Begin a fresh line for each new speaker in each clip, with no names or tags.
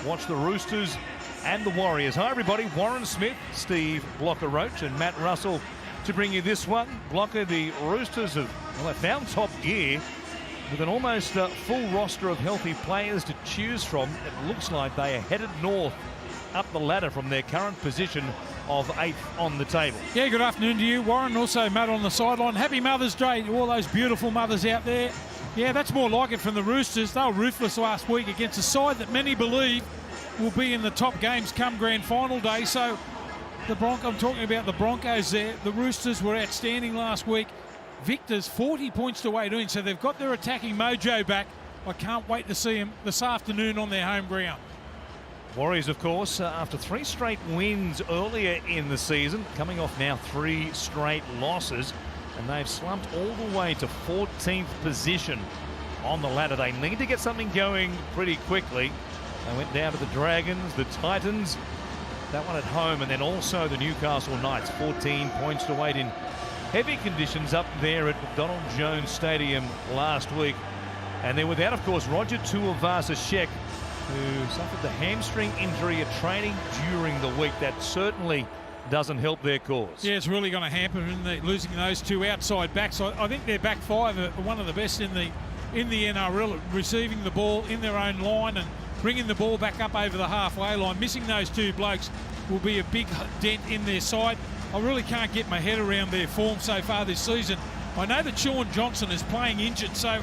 watch the Roosters and the Warriors. Hi everybody, Warren Smith, Steve Blocker-Roach and Matt Russell to bring you this one. Blocker, the Roosters have found top gear with an almost full roster of healthy players to choose from. It looks like they are headed north up the ladder from their current position of 8th on the table.
Yeah, good afternoon to you, Warren. Also, Matt on the sideline. Happy Mother's Day to all those beautiful mothers out there. Yeah, that's more like it from the Roosters. They were ruthless last week against a side that many believe will be in the top games come grand final day. So I'm talking about the Broncos there. The Roosters were outstanding last week. Victors 40 points to 18, so they've got their attacking mojo back. I can't wait to see them this afternoon on their home ground.
Warriors, of course, after 3 straight wins earlier in the season, coming off now 3 straight losses, and they've slumped all the way to 14th position on the ladder. They need to get something going pretty quickly. They went down to the Dragons, the Titans, that one at home, and then also the Newcastle Knights, 14 points to 8 in heavy conditions up there at McDonald Jones Stadium last week. And they're without, of course, Roger Tuivasa-Sheck, who suffered the hamstring injury at training during the week. That certainly doesn't help their cause.
Yeah, it's really going to hamper in losing those 2 outside backs. I think their back 5 are one of the best in the NRL, receiving the ball in their own line and bringing the ball back up over the halfway line. Missing those 2 blokes will be a big dent in their side. I really can't get my head around their form so far this season. I know that Shaun Johnson is playing injured, so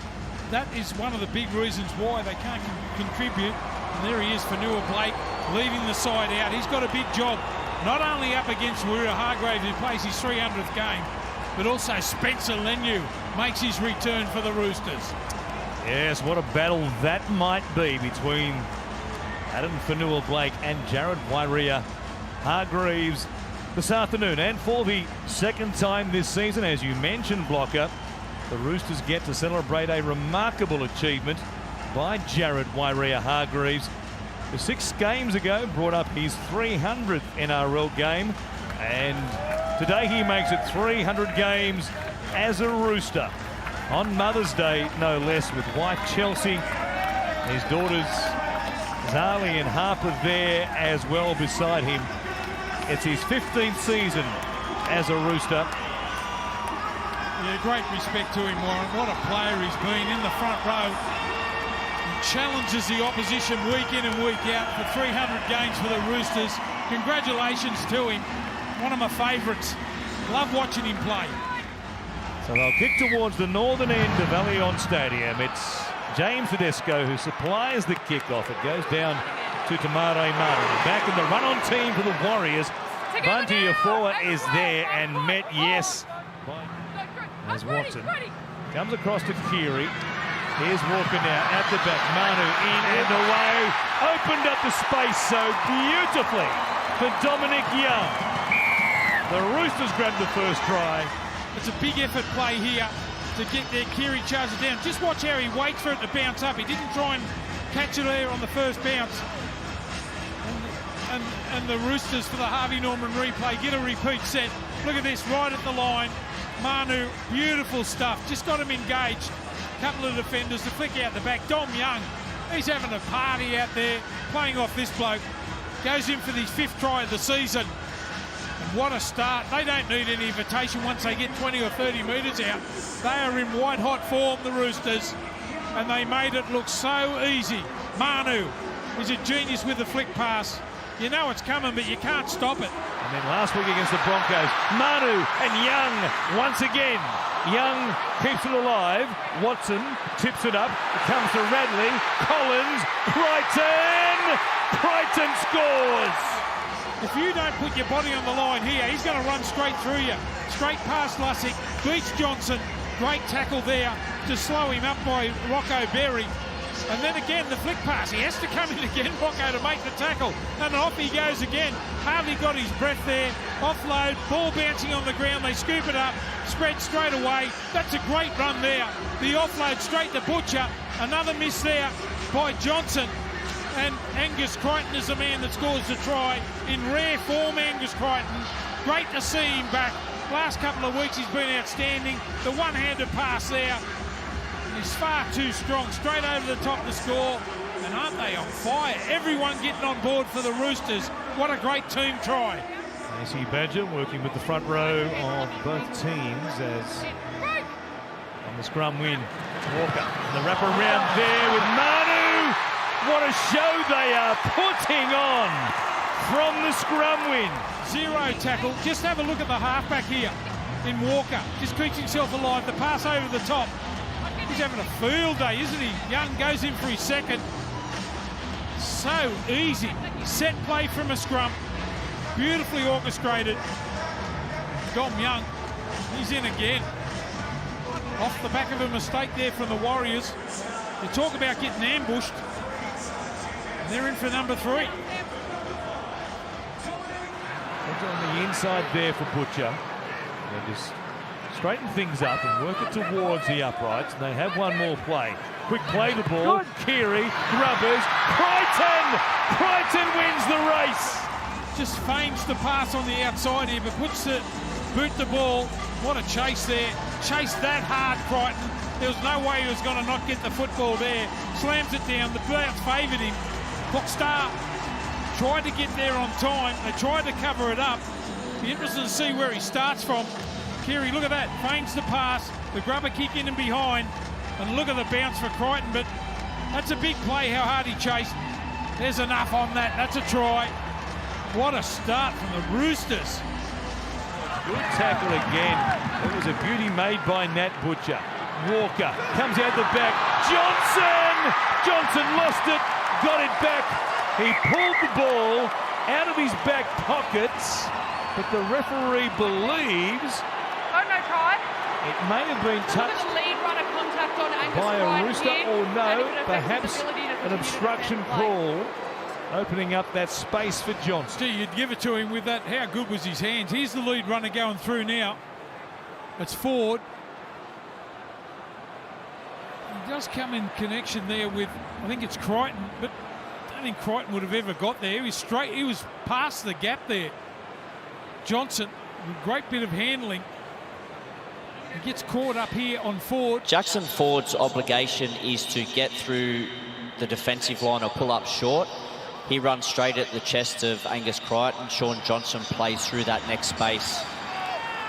that is one of the big reasons why they can't contribute. And there he is, Fanua Blake, leaving the side out. He's got a big job, not only up against Warrior Hargrave, who plays his 300th game, but also Spencer Leniu makes his return for the Roosters.
Yes, what a battle that might be between Adam Fanua Blake and Jared Waerea Hargreaves this afternoon. And for the second time this season, as you mentioned, Blocker, the Roosters get to celebrate a remarkable achievement by Jared Waerea Hargreaves, who 6 games ago brought up his 300th NRL game, and today he makes it 300 games as a Rooster. On Mother's Day, no less, with wife Chelsea, his daughters Zali and Harper there as well beside him. It's his 15th season as a Rooster.
Yeah, great respect to him, Warren. What a player he's been in the front row. He challenges the opposition week in and week out for 300 games for the Roosters. Congratulations to him. One of my favourites. Love watching him play.
So they'll kick towards the northern end of Allianz Stadium. It's James Tedesco who supplies the kickoff. It goes down to Tamare Manu. Back in the run-on team for the Warriors. Bunty Afoa is there and met, yes, as Watson comes across to Keary. Here's Walker now at the back. Manu in and away. Opened up the space so beautifully for Dominic Young. The Roosters grabbed the first try.
It's a big effort play here to get their Keary charges down. Just watch how he waits for it to bounce up. He didn't try and catch it there on the first bounce. And the Roosters, for the Harvey Norman replay, get a repeat set. Look at this, right at the line. Manu, beautiful stuff. Just got him engaged. Couple of defenders to flick out the back. Dom Young, he's having a party out there, playing off this bloke. Goes in for his 5th try of the season. And what a start. They don't need any invitation once they get 20 or 30 metres out. They are in white-hot form, the Roosters, and they made it look so easy. Manu is a genius with the flick pass. You know it's coming, but you can't stop it.
And then last week against the Broncos, Manu and Young once again. Young keeps it alive. Watson tips it up. It comes to Radley. Collins. Crichton scores.
If you don't put your body on the line here, he's going to run straight through you. Straight past Lussick. Beats Johnson. Great tackle there to slow him up by Rocco Berry. And then again, the flick pass. He has to come in again, Rocco, to make the tackle. And off he goes again. Hardly got his breath there. Offload, ball bouncing on the ground. They scoop it up, spread straight away. That's a great run there. The offload straight to Butcher. Another miss there by Johnson. And Angus Crichton is the man that scores the try. In rare form, Angus Crichton. Great to see him back. Last couple of weeks he's been outstanding. The one-handed pass there is far too strong. Straight over the top to score. And aren't they on fire? Everyone getting on board for the Roosters. What a great team try.
AC Badger working with the front row of both teams as on the scrum win. Walker, the wrap around there with Manu. What a show they are putting on from the scrum win.
0 tackle. Just have a look at the halfback here in Walker. Just keeps himself alive. The pass over the top. He's having a field day, isn't he? Young goes in for his second. So easy. Set play from a scrum. Beautifully orchestrated. Dom Young, he's in again. Off the back of a mistake there from the Warriors. You talk about getting ambushed. They're in for number 3.
On the inside there for Butcher. They just straighten things up and work it towards the uprights. And they have one more play. Quick play the ball. Keary, Grubbers, Crichton! Crichton wins the race.
Just feigns the pass on the outside here, but puts the boot the ball. What a chase there. Chased that hard, Crichton. There was no way he was going to not get the football there. Slams it down. The bounce favoured him. Cockstar tried to get there on time. They tried to cover it up. Be interested to see where he starts from. Keary, look at that. Feigns the pass. The grubber kick in and behind. And look at the bounce for Crichton. But that's a big play, how hard he chased. There's enough on that. That's a try. What a start from the Roosters.
Good tackle again. It was a beauty made by Nat Butcher. Walker comes out the back. Johnson lost it, got it back. He pulled the ball out of his back pockets, but the referee believes
no try.
it may have been touched
Lead runner contact on Angus
by a
Crichton
Rooster,
here,
or
and
no,
it would affect
perhaps
his ability to
an
continue to
obstruction
defend play.
call, opening up that space for Johnson.
Steve, you'd give it to him with that. How good was his hands? Here's the lead runner going through now. It's Ford. He does come in connection there with, I think it's Crichton, but I don't think Crichton would have ever got there. He was straight, he was past the gap there. Johnson, a great bit of handling. He gets caught up here on Ford.
Jackson Ford's obligation is to get through the defensive line or pull up short. He runs straight at the chest of Angus Crichton. Sean Johnson plays through that next space.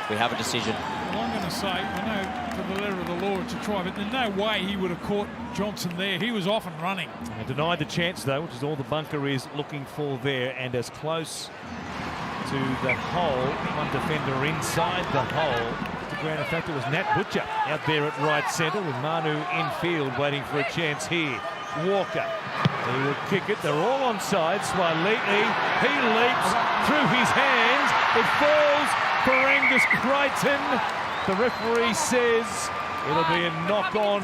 We have a decision.
Well, I'm going to say, I know for the letter of the law it's a try, but there's no way he would have caught Johnson there. He was off and running.
And denied the chance, though, which is all the bunker is looking for there, and as close to the hole, one defender inside the hole. The ground, in fact, it was Nat Butcher out there at right centre with Manu infield waiting for a chance here. Walker, he will kick it. They're all onside. Swaliti, he leaps through his hands. It falls for Angus Crichton. The referee says it'll be a knock-on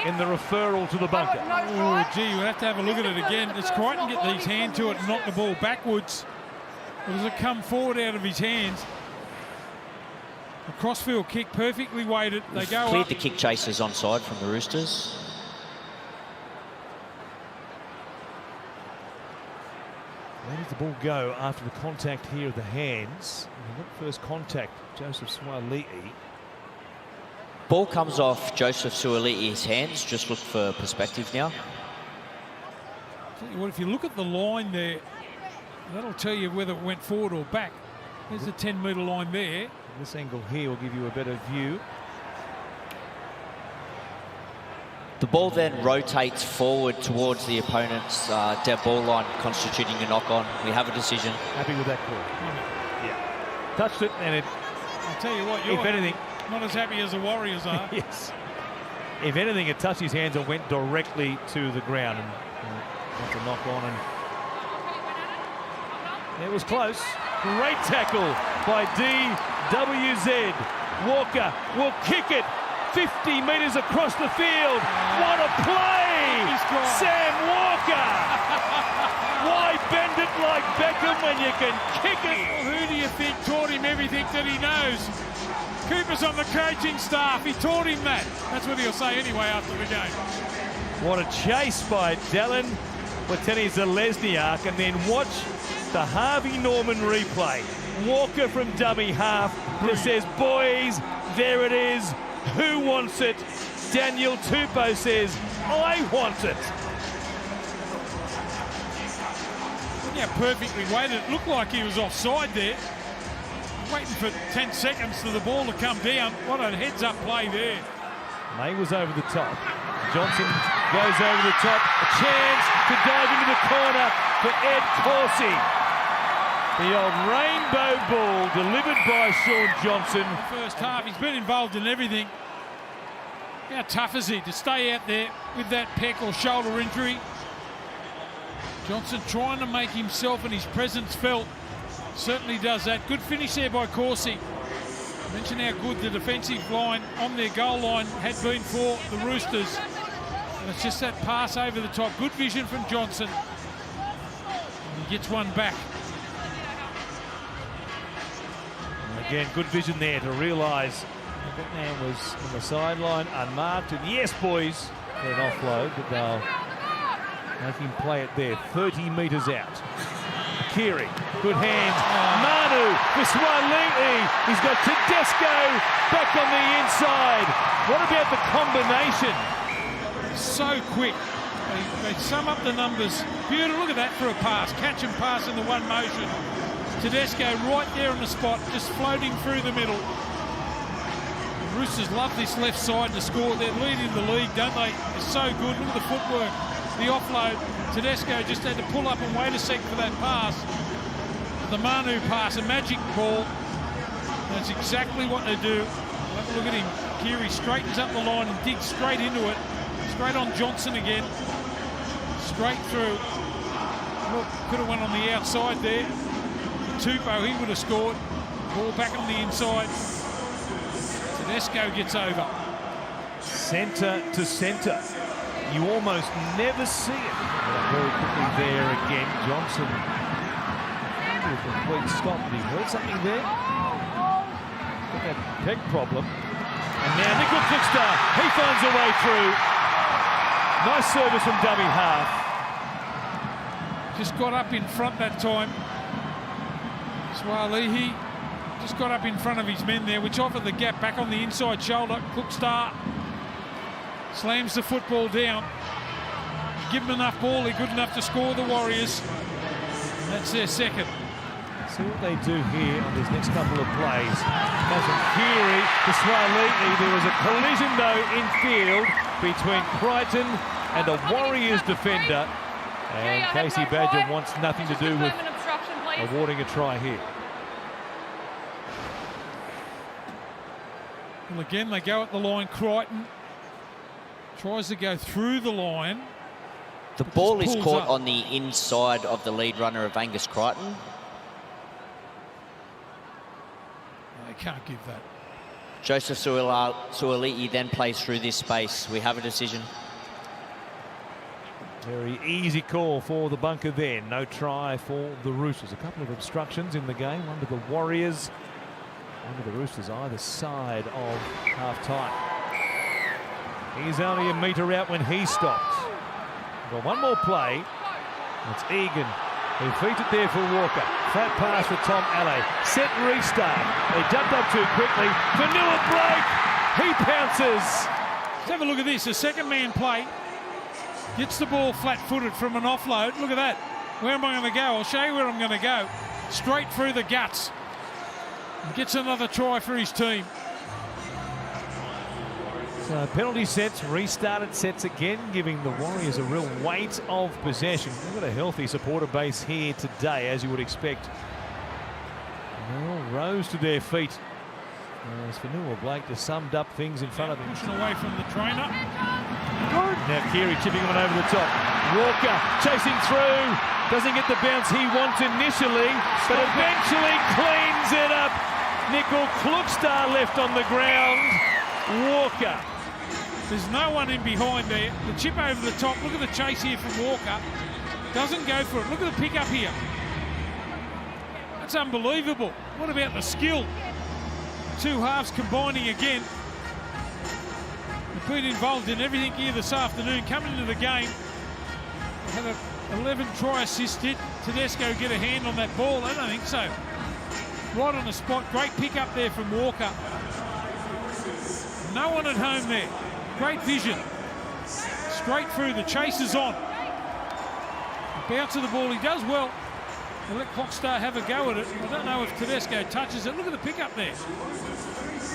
in the referral to the bunker.
Oh, gee, we'll have to have a look at it again. Does Crichton get his hand to it and knock the ball backwards? Or does it come forward out of his hands? A crossfield kick, perfectly weighted. They go
Cleared
up.
the kick chasers onside from the Roosters.
Where does the ball go after the contact here of the hands? First contact, Joseph Swaliti.
Ball comes off Joseph Suoliti's hands. Just look for perspective now.
Tell you what, if you look at the line there, that'll tell you whether it went forward or back. There's the 10-metre line there.
This angle here will give you a better view.
The ball then rotates forward towards the opponent's dead ball line, constituting a knock-on. We have a decision.
Happy with that call? Yeah. Touched it, and it,
I'll tell you what, you're
if anything,
not as happy as the Warriors are.
yes. If anything, it touched his hands and went directly to the ground, and that's a knock on. And it was close. Great tackle by DWZ. Walker will kick it 50 metres across the field. What a play! Sam Walker! Why bend it like Beckham when you can kick it?
Well, who do you think taught him everything that he knows? Cooper's on the coaching staff. He taught him that. That's what he'll say anyway after the game.
What a chase by Dallin Watene-Zelezniak, and then watch the Harvey Norman replay. Walker from dummy half just says, boys, there it is. Who wants it? Daniel Tupou says, I want it.
how perfectly weighted. It looked like he was offside there. Waiting for 10 seconds for the ball to come down. What a heads-up play there.
May was over the top. Johnson goes over the top. A chance to dive into the corner for Ed Corsi. The old rainbow ball delivered by Sean Johnson.
First half, he's been involved in everything. How tough is he to stay out there with that pec or shoulder injury? Johnson trying to make himself and his presence felt. Certainly does that. Good finish there by Corsi. Mentioned how good the defensive line on their goal line had been for the Roosters. And it's just that pass over the top. Good vision from Johnson. And he gets one back.
And again, good vision there to realise that man was on the sideline, unmarked. And yes, boys, an offload, but they'll make him play it there, 30 metres out. Kiri, good hands. Manu for Swaliti. He's got Tedesco back on the inside. What about the combination?
So quick. They sum up the numbers. Beautiful. Look at that for a pass. Catch and pass in the one motion. Tedesco right there on the spot, just floating through the middle. The Roosters love this left side to score. They're leading the league, don't they? It's so good. Look at the footwork. The offload. Tedesco just had to pull up and wait a second for that pass. The Manu pass, a magic ball. That's exactly what they do. Have a look at him. Kiri straightens up the line and digs straight into it. Straight on Johnson again. Straight through. Look, could have went on the outside there. Tupou, he would have scored. Ball back on the inside. Tedesco gets over.
Centre to centre. You almost never see it. Very quickly there again. Johnson. A complete stop. Did he hurt something there? Got that peg problem. And now Nickel Trickstar. He finds a way through. Nice service from dummy half.
Just got up in front that time. Swalihi just got up in front of his men there, which offered the gap back on the inside shoulder. Trickstar slams the football down. Give them enough ball, they're good enough to score the Warriors. And that's their second.
See what they do here on these next couple of plays. Goes from Kiri to Swaliti. There was a collision though in field between Crichton and a Warriors defender. And Casey Badger wants nothing to do with awarding a try here.
Well, again, they go at the line. Crichton tries to go through the line.
The ball is caught
up
on the inside of the lead runner of Angus Crichton.
They can't give that.
Joseph Suaalii then plays through this space. We have a decision.
Very easy call for the bunker there. No try for the Roosters. A couple of obstructions in the game. One to the Warriors, one to the Roosters either side of half-time. He's only a metre out when he stops. Got one more play. It's Egan who feeds it there for Walker. Flat pass for Tom Alley. Set restart. They jumped up too quickly. Vanilla Blake. He pounces.
Let's have a look at this. The second man play. Gets the ball flat-footed from an offload. Look at that. Where am I going to go? I'll show you where I'm going to go. Straight through the guts. And gets another try for his team.
So penalty sets, restarted sets again, giving the Warriors a real weight of possession. They've got a healthy supporter base here today, as you would expect. And they all rose to their feet. As Vanilla Blake just summed up things in front of him.
Pushing away from the trainer.
Now Kiri chipping one over the top. Walker chasing through. Doesn't get the bounce he wants initially, but eventually cleans it up. Nickel Klukstar left on the ground. Walker.
There's no one in behind there. The chip over the top. Look at the chase here from Walker. Doesn't go for it. Look at the pick up here. That's unbelievable. What about the skill? Two halves combining again. They've been involved in everything here this afternoon. Coming into the game, they had an 11 try assist hit. Tedesco get a hand on that ball? I don't think so. Right on the spot. Great pick up there from Walker. No one at home there. Great vision. Straight through. The chase is on. The bounce of the ball. He does well They'll let Clockstar have a go at it. I don't know if Tedesco touches it. Look at the pickup there.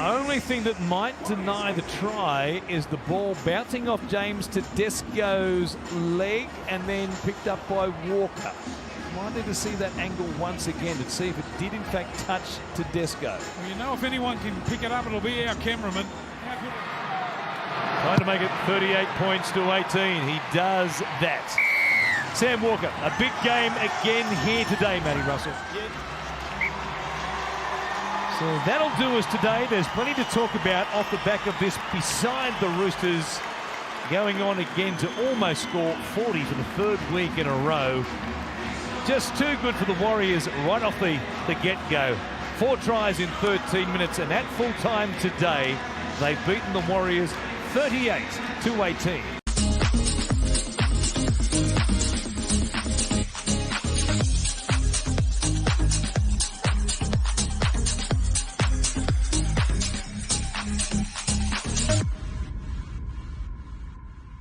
Only thing that might deny the try is the ball bouncing off James Tedesco's leg and then picked up by Walker. Wanted to see that angle once again to see if it did in fact touch Tedesco.
Well, you know, if anyone can pick it up, it'll be our cameraman.
Trying to make it 38 points to 18. He does that. Sam Walker, a big game again here today, Matty Russell. So that'll do us today. There's plenty to talk about off the back of this beside the Roosters going on again to almost score 40 for the third week in a row. Just too good for the Warriors right off the get-go. 4 tries in 13 minutes, and at full time today, they've beaten the Warriors 38 to 18.